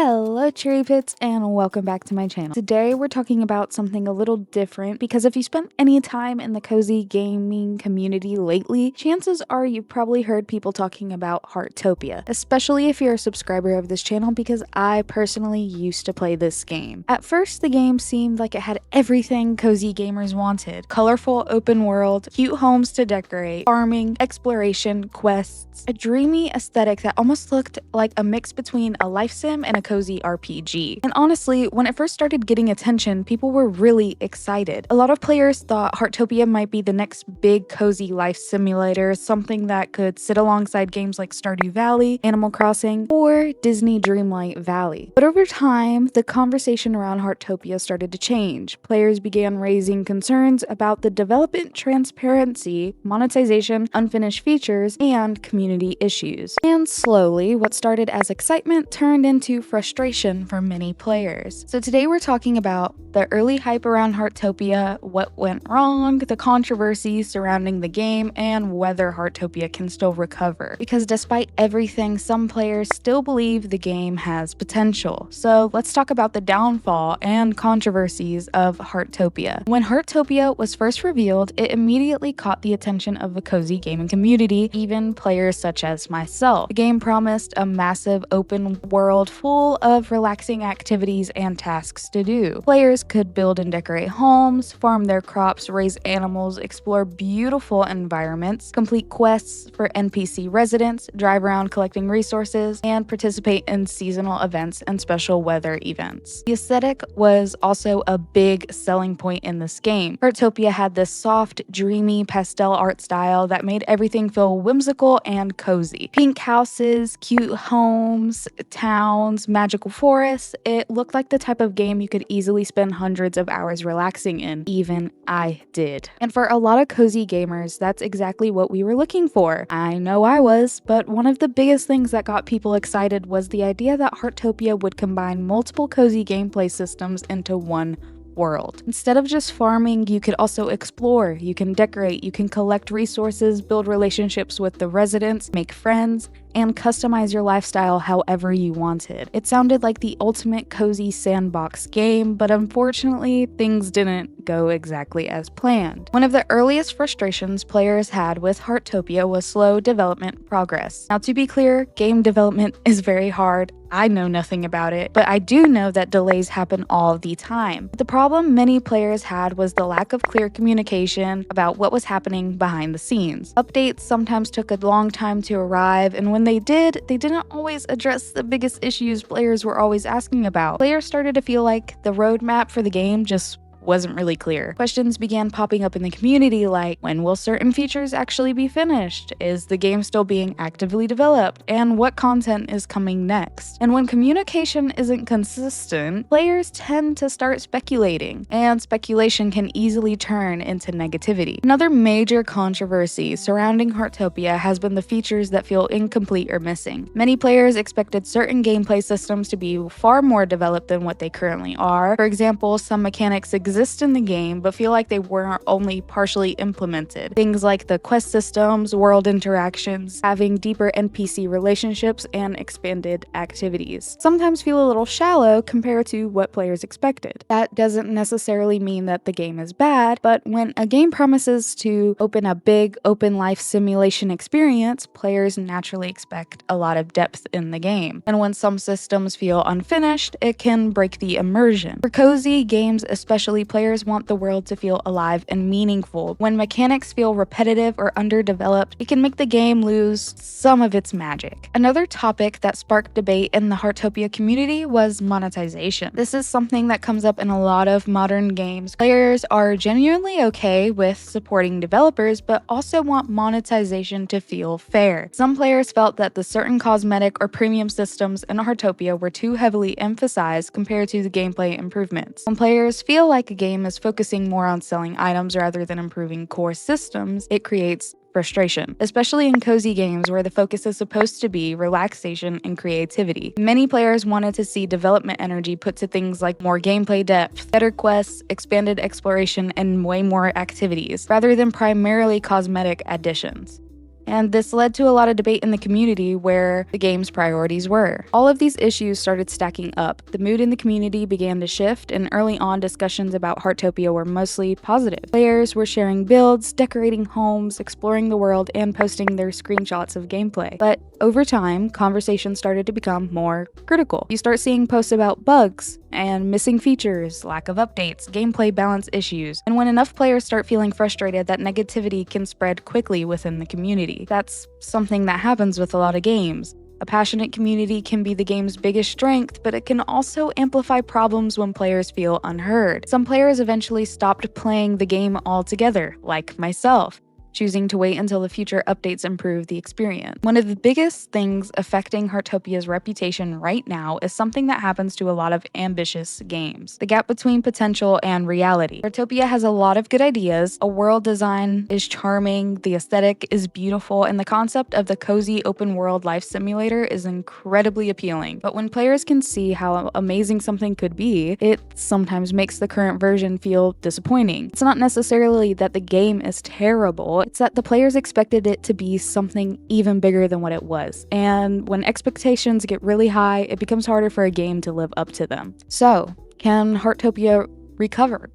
Hello Cherrypits and welcome back to my channel. Today we're talking about something a little different because if you spent any time in the cozy gaming community lately, chances are you've probably heard people talking about Heartopia, especially if you're a subscriber of this channel because I personally used to play this game. At first the game seemed like it had everything cozy gamers wanted: colorful open world, cute homes to decorate, farming, exploration, quests, a dreamy aesthetic that almost looked like a mix between a life sim and a cozy RPG. And honestly, when it first started getting attention, people were really excited. A lot of players thought Heartopia might be the next big cozy life simulator, something that could sit alongside games like Stardew Valley, Animal Crossing, or Disney Dreamlight Valley. But over time, the conversation around Heartopia started to change. Players began raising concerns about the development transparency, monetization, unfinished features, and community issues. And slowly, what started as excitement turned into frustration for many players. So today we're talking about the early hype around Heartopia, what went wrong, the controversies surrounding the game, and whether Heartopia can still recover. Because despite everything, some players still believe the game has potential. So let's talk about the downfall and controversies of Heartopia. When Heartopia was first revealed, it immediately caught the attention of the cozy gaming community, even players such as myself. The game promised a massive open world full of relaxing activities and tasks to do. Players could build and decorate homes, farm their crops, raise animals, explore beautiful environments, complete quests for NPC residents, drive around collecting resources, and participate in seasonal events and special weather events. The aesthetic was also a big selling point in this game. Heartopia had this soft, dreamy pastel art style that made everything feel whimsical and cozy. Pink houses, cute homes, towns, magical forests. It looked like the type of game you could easily spend hundreds of hours relaxing in. Even I did. And for a lot of cozy gamers, that's exactly what we were looking for. I know I was, but one of the biggest things that got people excited was the idea that Heartopia would combine multiple cozy gameplay systems into one world. Instead of just farming, you could also explore, you can decorate, you can collect resources, build relationships with the residents, make friends, and customize your lifestyle however you wanted. It sounded like the ultimate cozy sandbox game, but unfortunately, things didn't go exactly as planned. One of the earliest frustrations players had with Heartopia was slow development progress. Now, to be clear, game development is very hard. I know nothing about it, but I do know that delays happen all the time. The problem many players had was the lack of clear communication about what was happening behind the scenes. Updates sometimes took a long time to arrive, and when they didn't always address the biggest issues players were always asking about. Players started to feel like the roadmap for the game just wasn't really clear. Questions began popping up in the community like, when will certain features actually be finished? Is the game still being actively developed? And what content is coming next? And when communication isn't consistent, players tend to start speculating, and speculation can easily turn into negativity. Another major controversy surrounding Heartopia has been the features that feel incomplete or missing. Many players expected certain gameplay systems to be far more developed than what they currently are. For example, some mechanics exist in the game but feel like they were only partially implemented. Things like the quest systems, world interactions, having deeper NPC relationships, and expanded activities sometimes feel a little shallow compared to what players expected. That doesn't necessarily mean that the game is bad, but when a game promises to open a big open life simulation experience, players naturally expect a lot of depth in the game. And when some systems feel unfinished, it can break the immersion. For cozy games especially, players want the world to feel alive and meaningful. When mechanics feel repetitive or underdeveloped, it can make the game lose some of its magic. Another topic that sparked debate in the Heartopia community was monetization. This is something that comes up in a lot of modern games. Players are genuinely okay with supporting developers, but also want monetization to feel fair. Some players felt that the certain cosmetic or premium systems in Heartopia were too heavily emphasized compared to the gameplay improvements. When players feel like a game is focusing more on selling items rather than improving core systems, it creates frustration, especially in cozy games where the focus is supposed to be relaxation and creativity. Many players wanted to see development energy put to things like more gameplay depth, better quests, expanded exploration, and way more activities, rather than primarily cosmetic additions. and this led to a lot of debate in the community where the game's priorities were. All of these issues started stacking up. The mood in the community began to shift, and early on discussions about Heartopia were mostly positive. Players were sharing builds, decorating homes, exploring the world, and posting their screenshots of gameplay. But over time, conversations started to become more critical. You start seeing posts about bugs and missing features, lack of updates, gameplay balance issues, and when enough players start feeling frustrated, that negativity can spread quickly within the community. That's something that happens with a lot of games. A passionate community can be the game's biggest strength, but it can also amplify problems when players feel unheard. Some players eventually stopped playing the game altogether, like myself, choosing to wait until the future updates improve the experience. One of the biggest things affecting Heartopia's reputation right now is something that happens to a lot of ambitious games: the gap between potential and reality. Heartopia has a lot of good ideas, a world design is charming, the aesthetic is beautiful, and the concept of the cozy open world life simulator is incredibly appealing. But when players can see how amazing something could be, it sometimes makes the current version feel disappointing. It's not necessarily that the game is terrible, it's that the players expected it to be something even bigger than what it was. And when expectations get really high, it becomes harder for a game to live up to them. So, can Heartopia recover?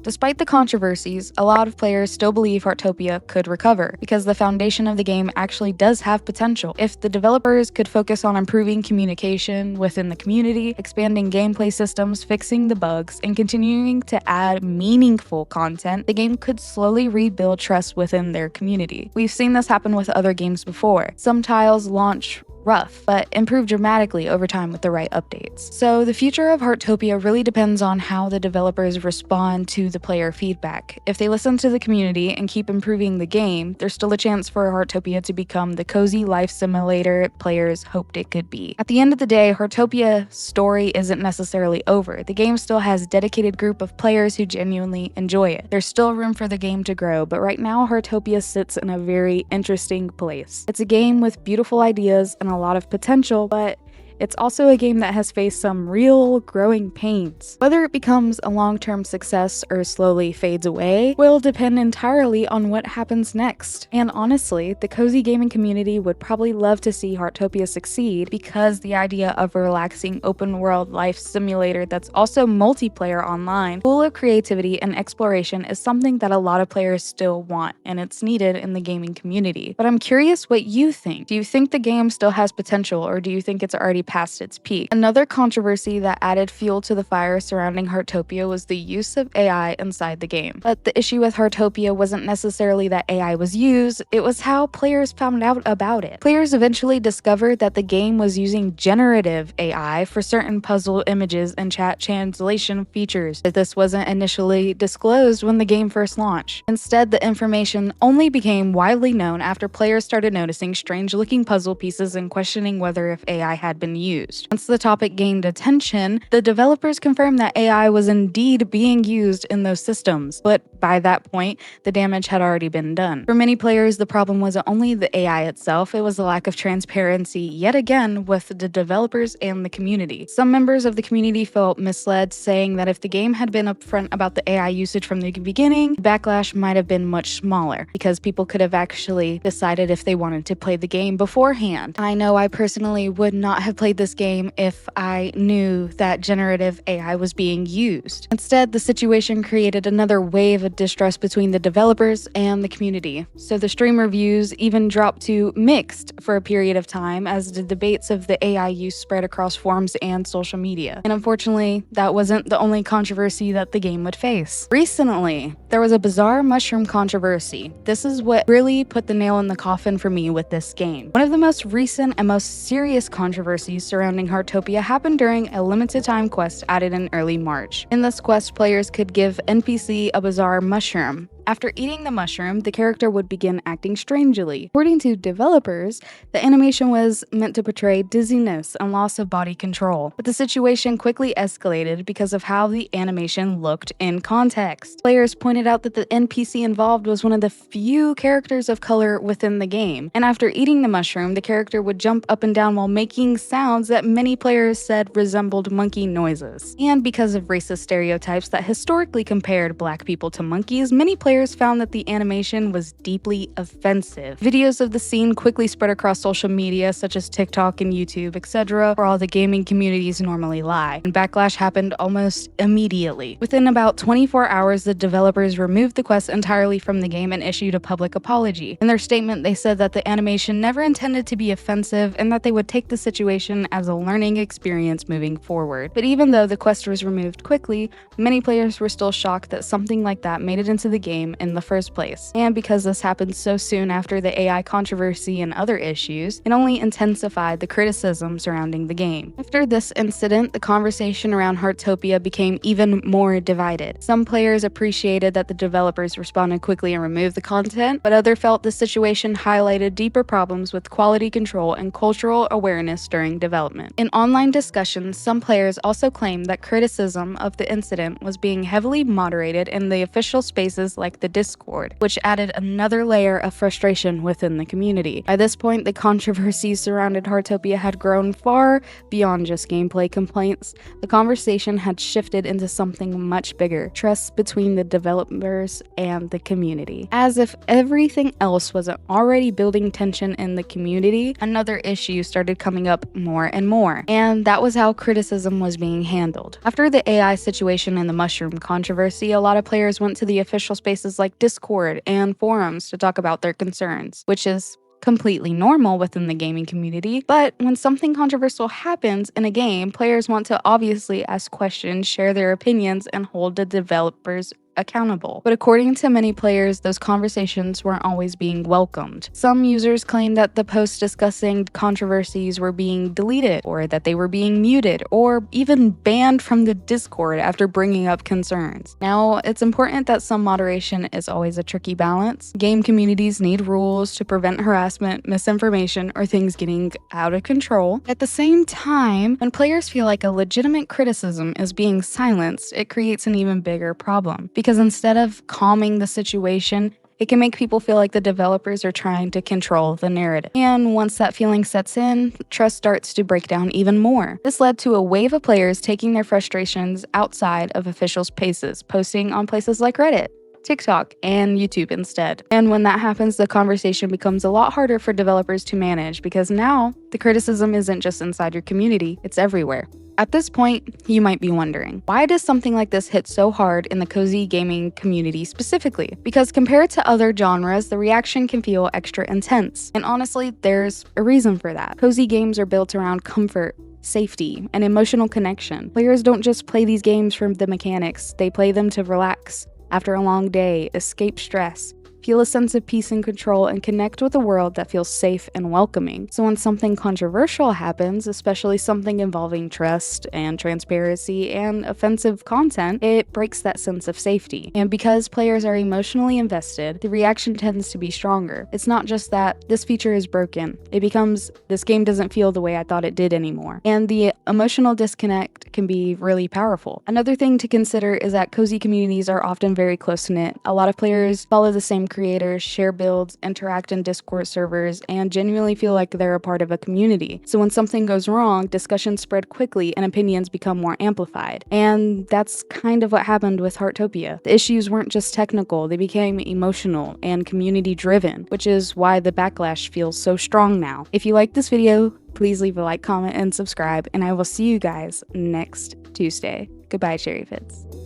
Despite the controversies, a lot of players still believe Heartopia could recover, because the foundation of the game actually does have potential. If the developers could focus on improving communication within the community, expanding gameplay systems, fixing the bugs, and continuing to add meaningful content, the game could slowly rebuild trust within their community. We've seen this happen with other games before. Some titles launch rough, but improve dramatically over time with the right updates. So the future of Heartopia really depends on how the developers respond to the player feedback. If they listen to the community and keep improving the game, there's still a chance for Heartopia to become the cozy life simulator players hoped it could be. At the end of the day, Heartopia's story isn't necessarily over. The game still has a dedicated group of players who genuinely enjoy it. There's still room for the game to grow, but right now Heartopia sits in a very interesting place. It's a game with beautiful ideas and a lot of potential, but it's also a game that has faced some real growing pains. Whether it becomes a long-term success or slowly fades away will depend entirely on what happens next. And honestly, the cozy gaming community would probably love to see Heartopia succeed, because the idea of a relaxing open-world life simulator that's also multiplayer online, full of creativity and exploration, is something that a lot of players still want, and it's needed in the gaming community. But I'm curious what you think. Do you think the game still has potential, or do you think it's already past its peak? Another controversy that added fuel to the fire surrounding Heartopia was the use of AI inside the game. But the issue with Heartopia wasn't necessarily that AI was used, it was how players found out about it. Players eventually discovered that the game was using generative AI for certain puzzle images and chat translation features, but this wasn't initially disclosed when the game first launched. Instead, the information only became widely known after players started noticing strange-looking puzzle pieces and questioning whether if AI had been used. Once the topic gained attention, the developers confirmed that AI was indeed being used in those systems, but by that point, the damage had already been done. For many players, the problem wasn't only the AI itself, it was the lack of transparency yet again with the developers and the community. Some members of the community felt misled, saying that if the game had been upfront about the AI usage from the beginning, the backlash might have been much smaller, because people could have actually decided if they wanted to play the game beforehand. I know I personally would not have played this game if I knew that generative AI was being used. Instead, the situation created another wave of distrust between the developers and the community. So the stream reviews even dropped to mixed for a period of time as the debates of the AI use spread across forums and social media. And unfortunately, that wasn't the only controversy that the game would face. Recently, there was a bizarre mushroom controversy. This is what really put the nail in the coffin for me with this game. One of the most recent and most serious controversies surrounding Heartopia happened during a limited time quest added in early March. In this quest, players could give NPC a bizarre mushroom. After eating the mushroom, the character would begin acting strangely. According to developers, the animation was meant to portray dizziness and loss of body control, but the situation quickly escalated because of how the animation looked in context. Players pointed out that the NPC involved was one of the few characters of color within the game, and after eating the mushroom, the character would jump up and down while making sounds that many players said resembled monkey noises. And because of racist stereotypes that historically compared black people to monkeys, many players players found that the animation was deeply offensive. Videos of the scene quickly spread across social media such as TikTok and YouTube, etc., where all the gaming communities normally lie, and backlash happened almost immediately. Within about 24 hours, the developers removed the quest entirely from the game and issued a public apology. In their statement, they said that the animation never intended to be offensive and that they would take the situation as a learning experience moving forward. But even though the quest was removed quickly, many players were still shocked that something like that made it into the game in the first place. And because this happened so soon after the AI controversy and other issues, it only intensified the criticism surrounding the game. After this incident, the conversation around Heartopia became even more divided. Some players appreciated that the developers responded quickly and removed the content, but others felt the situation highlighted deeper problems with quality control and cultural awareness during development. In online discussions, some players also claimed that criticism of the incident was being heavily moderated in the official spaces like the Discord, which added another layer of frustration within the community. By this point, the controversies surrounding Heartopia had grown far beyond just gameplay complaints. The conversation had shifted into something much bigger: trust between the developers and the community. As if everything else wasn't already building tension in the community, another issue started coming up more and more, and that was how criticism was being handled. After the AI situation and the mushroom controversy, a lot of players went to the official spaces like Discord and forums to talk about their concerns, which is completely normal within the gaming community. But when something controversial happens in a game, players want to obviously ask questions, share their opinions, and hold the developers accountable. But according to many players, those conversations weren't always being welcomed. Some users claimed that the posts discussing controversies were being deleted, or that they were being muted, or even banned from the Discord after bringing up concerns. Now, it's important that some moderation is always a tricky balance. Game communities need rules to prevent harassment, misinformation, or things getting out of control. At the same time, when players feel like a legitimate criticism is being silenced, it creates an even bigger problem. Because instead of calming the situation, it can make people feel like the developers are trying to control the narrative. And once that feeling sets in, trust starts to break down even more. This led to a wave of players taking their frustrations outside of official spaces, posting on places like Reddit, TikTok, and YouTube instead. And when that happens, the conversation becomes a lot harder for developers to manage, because now the criticism isn't just inside your community, it's everywhere. At this point, you might be wondering, why does something like this hit so hard in the cozy gaming community specifically? Because compared to other genres, the reaction can feel extra intense. And honestly, there's a reason for that. Cozy games are built around comfort, safety, and emotional connection. Players don't just play these games for the mechanics, they play them to relax after a long day, escape stress, feel a sense of peace and control, and connect with a world that feels safe and welcoming. So when something controversial happens, especially something involving trust and transparency and offensive content, it breaks that sense of safety. And because players are emotionally invested, the reaction tends to be stronger. It's not just that this feature is broken. It becomes, this game doesn't feel the way I thought it did anymore. And the emotional disconnect can be really powerful. Another thing to consider is that cozy communities are often very close-knit. A lot of players follow the same creators, share builds, interact in Discord servers, and genuinely feel like they're a part of a community. So when something goes wrong, discussions spread quickly and opinions become more amplified. And that's kind of what happened with Heartopia. The issues weren't just technical, they became emotional and community driven, which is why the backlash feels so strong now. If you like this video, please leave a like, comment, and subscribe, and I will see you guys next Tuesday. Goodbye, Cherrypits.